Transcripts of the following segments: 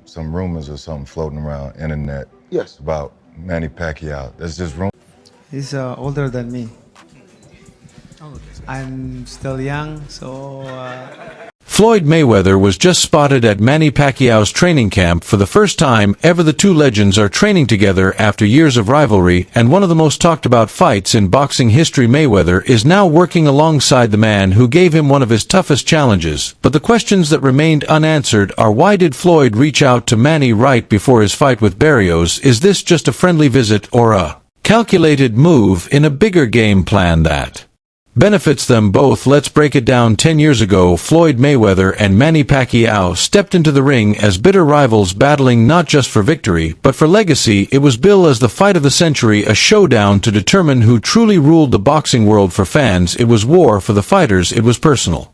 Some rumors or something floating around internet. Yes. About Manny Pacquiao. That's just rumor. He's older than me. I'm still young, so Floyd Mayweather was just spotted at Manny Pacquiao's training camp for the first time ever. The two legends are training together after years of rivalry, and one of the most talked about fights in boxing history. Mayweather is now working alongside the man who gave him one of his toughest challenges. But the questions that remained unanswered are: why did Floyd reach out to Manny right before his fight with Barrios? Is this just a friendly visit or a calculated move in a bigger game plan that benefits them both? Let's break it down. 10 years ago, Floyd Mayweather and Manny Pacquiao stepped into the ring as bitter rivals, battling not just for victory, but for legacy. It was billed as the fight of the century, a showdown to determine who truly ruled the boxing world. For fans, it was war. For the fighters, it was personal.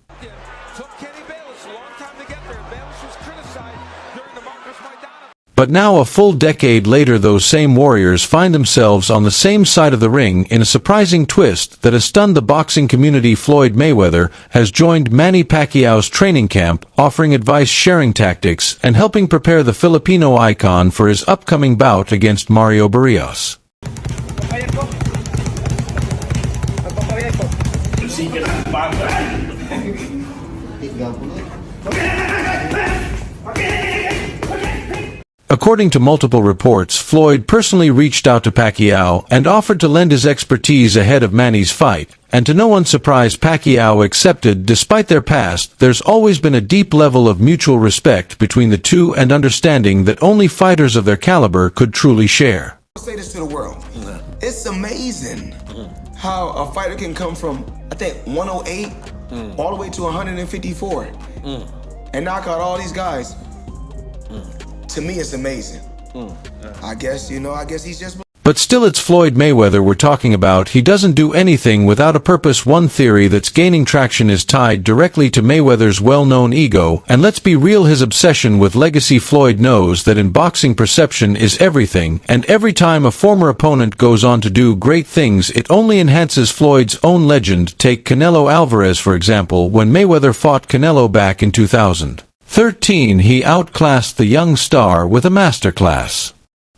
But now, a full decade later, those same warriors find themselves on the same side of the ring in a surprising twist that has stunned the boxing community. Floyd Mayweather has joined Manny Pacquiao's training camp, offering advice, sharing tactics, and helping prepare the Filipino icon for his upcoming bout against Mario Barrios. According to multiple reports, Floyd personally reached out to Pacquiao and offered to lend his expertise ahead of Manny's fight, and to no one's surprise, Pacquiao accepted. Despite their past, there's always been a deep level of mutual respect between the two and understanding that only fighters of their caliber could truly share. I'll say this to the world. It's amazing how a fighter can come from, I think, 108 all the way to 154 and knock out all these guys. To me, it's amazing. I guess he's just... But still, it's Floyd Mayweather we're talking about. He doesn't do anything without a purpose. One theory that's gaining traction is tied directly to Mayweather's well-known ego, and let's be real, his obsession with legacy. Floyd knows that in boxing, perception is everything, and every time a former opponent goes on to do great things, it only enhances Floyd's own legend. Take Canelo Alvarez, for example. When Mayweather fought Canelo back in 2013, he outclassed the young star with a masterclass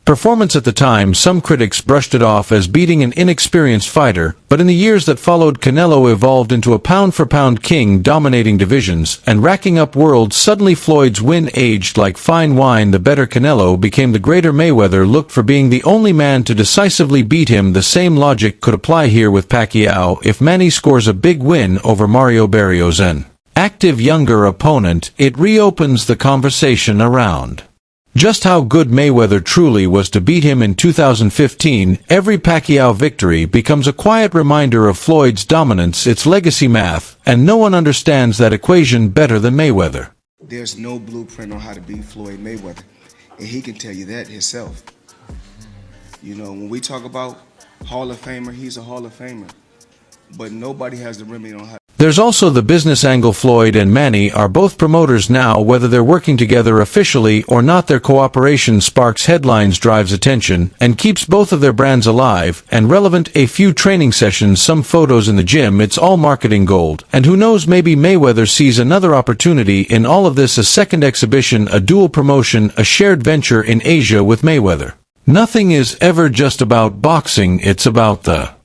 performance. At the time, some critics brushed it off as beating an inexperienced fighter, but in the years that followed, Canelo evolved into a pound-for-pound king, dominating divisions and racking up worlds. Suddenly, Floyd's win aged like fine wine. The better Canelo became, the greater Mayweather looked for being the only man to decisively beat him. The same logic could apply here with Pacquiao. If Manny scores a big win over Mario Barrios, an active younger opponent, it reopens the conversation around just how good Mayweather truly was to beat him in 2015. Every Pacquiao victory becomes a quiet reminder of Floyd's dominance. It's legacy math, and no one understands that equation better than Mayweather. There's no blueprint on how to beat Floyd Mayweather, and he can tell you that himself. You know, when we talk about Hall of Famer, he's a Hall of Famer, but nobody has the remedy on how. There's also the business angle. Floyd and Manny are both promoters now. Whether they're working together officially or not, their cooperation sparks headlines, drives attention, and keeps both of their brands alive and relevant. A few training sessions, some photos in the gym, it's all marketing gold. And who knows, maybe Mayweather sees another opportunity in all of this, a second exhibition, a dual promotion, a shared venture in Asia with Mayweather. Nothing is ever just about boxing, it's about the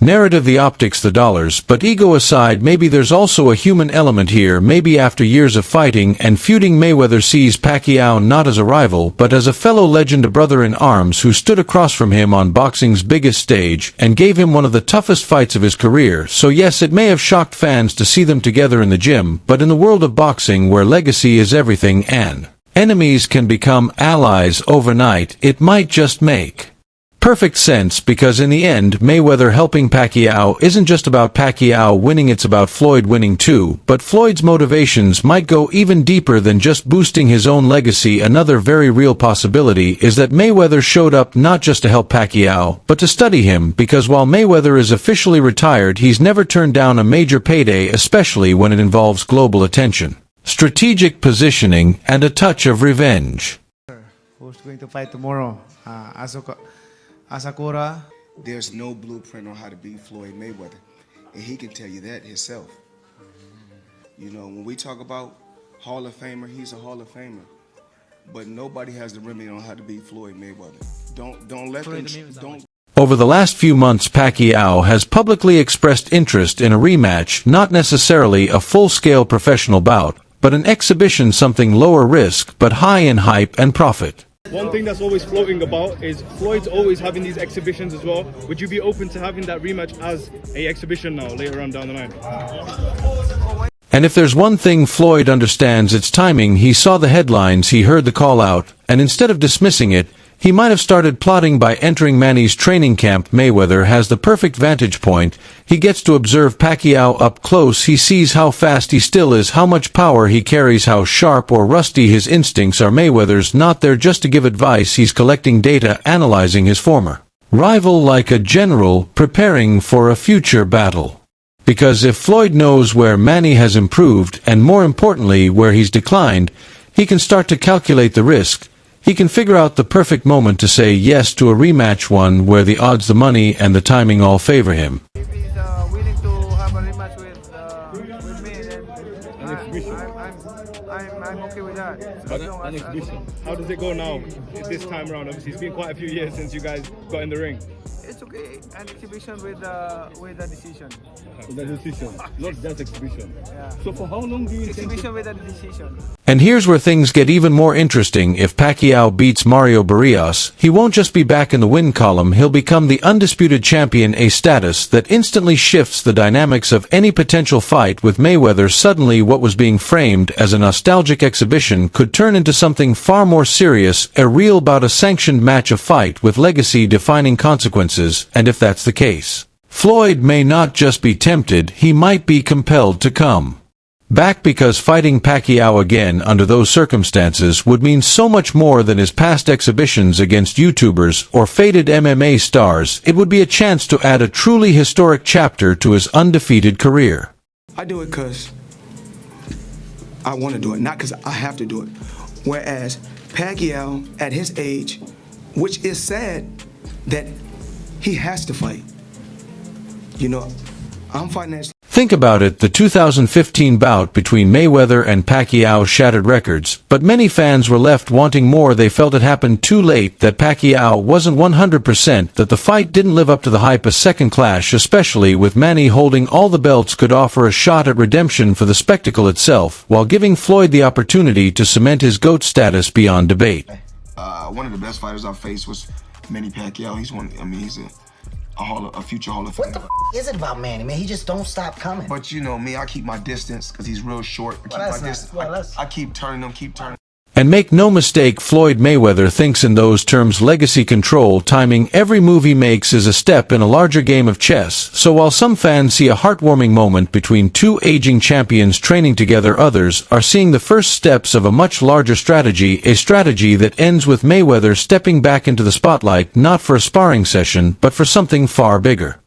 narrative, the optics, the dollars. But ego aside, maybe there's also a human element here. Maybe after years of fighting and feuding, Mayweather sees Pacquiao not as a rival, but as a fellow legend, a brother in arms who stood across from him on boxing's biggest stage and gave him one of the toughest fights of his career. So yes, it may have shocked fans to see them together in the gym, but in the world of boxing, where legacy is everything and enemies can become allies overnight, it might just make perfect sense, because in the end, Mayweather helping Pacquiao isn't just about Pacquiao winning, it's about Floyd winning too. But Floyd's motivations might go even deeper than just boosting his own legacy. Another very real possibility is that Mayweather showed up not just to help Pacquiao, but to study him, because while Mayweather is officially retired, he's never turned down a major payday, especially when it involves global attention, strategic positioning, and a touch of revenge. who's going to fight tomorrow? Asakura. There's no blueprint on how to beat Floyd Mayweather, and he can tell you that himself. You know, when we talk about Hall of Famer, he's a Hall of Famer. But nobody has the remedy on how to beat Floyd Mayweather. Don't let them. Don't. Over the last few months, Pacquiao has publicly expressed interest in a rematch, not necessarily a full-scale professional bout, but an exhibition, something lower risk, but high in hype and profit. One thing that's always floating about is Floyd's always having these exhibitions as well. Would you be open to having that rematch as a exhibition now, later on down the line? And if there's one thing Floyd understands, it's timing. He saw the headlines, he heard the call out, and instead of dismissing it, he might have started plotting by entering Manny's training camp. Mayweather has the perfect vantage point. He gets to observe Pacquiao up close. He sees how fast he still is, how much power he carries, how sharp or rusty his instincts are. Mayweather's not there just to give advice. He's collecting data, analyzing his former rival like a general preparing for a future battle. Because if Floyd knows where Manny has improved, and more importantly where he's declined, he can start to calculate the risk. He can figure out the perfect moment to say yes to a rematch, one where the odds, the money, and the timing all favor him. If he's willing to have a rematch with me, then I'm okay with that. An exhibition. How does it go now, this time around? Obviously, it's been quite a few years since you guys got in the ring. It's okay, an exhibition with a decision. With a decision, not just exhibition. Yeah. So for how long do you Exhibition with a decision. And here's where things get even more interesting. If Pacquiao beats Mario Barrios, he won't just be back in the win column, he'll become the undisputed champion, a status that instantly shifts the dynamics of any potential fight with Mayweather. Suddenly, what was being framed as a nostalgic exhibition could turn into something far more serious, a real bout, a sanctioned match, a fight with legacy-defining consequences. And if that's the case, Floyd may not just be tempted, he might be compelled to come back, because fighting Pacquiao again under those circumstances would mean so much more than his past exhibitions against YouTubers or faded MMA stars. It would be a chance to add a truly historic chapter to his undefeated career. I do it because I want to do it, not because I have to do it. Whereas Pacquiao, at his age, which is sad that he has to fight. You know, I'm fighting at... Think about it, the 2015 bout between Mayweather and Pacquiao shattered records, but many fans were left wanting more. They felt it happened too late, that Pacquiao wasn't 100%, that the fight didn't live up to the hype. A second clash, especially with Manny holding all the belts, could offer a shot at redemption for the spectacle itself, while giving Floyd the opportunity to cement his GOAT status beyond debate. One of the best fighters I faced was Manny Pacquiao. He's one, I mean, he's a future Hall of Famer. What the is it about Manny, man? He just don't stop coming. But you know me, I keep my distance because he's real short. I keep turning him, And make no mistake, Floyd Mayweather thinks in those terms: legacy, control, timing. Every move he makes is a step in a larger game of chess. So while some fans see a heartwarming moment between two aging champions training together, others are seeing the first steps of a much larger strategy, a strategy that ends with Mayweather stepping back into the spotlight, not for a sparring session, but for something far bigger.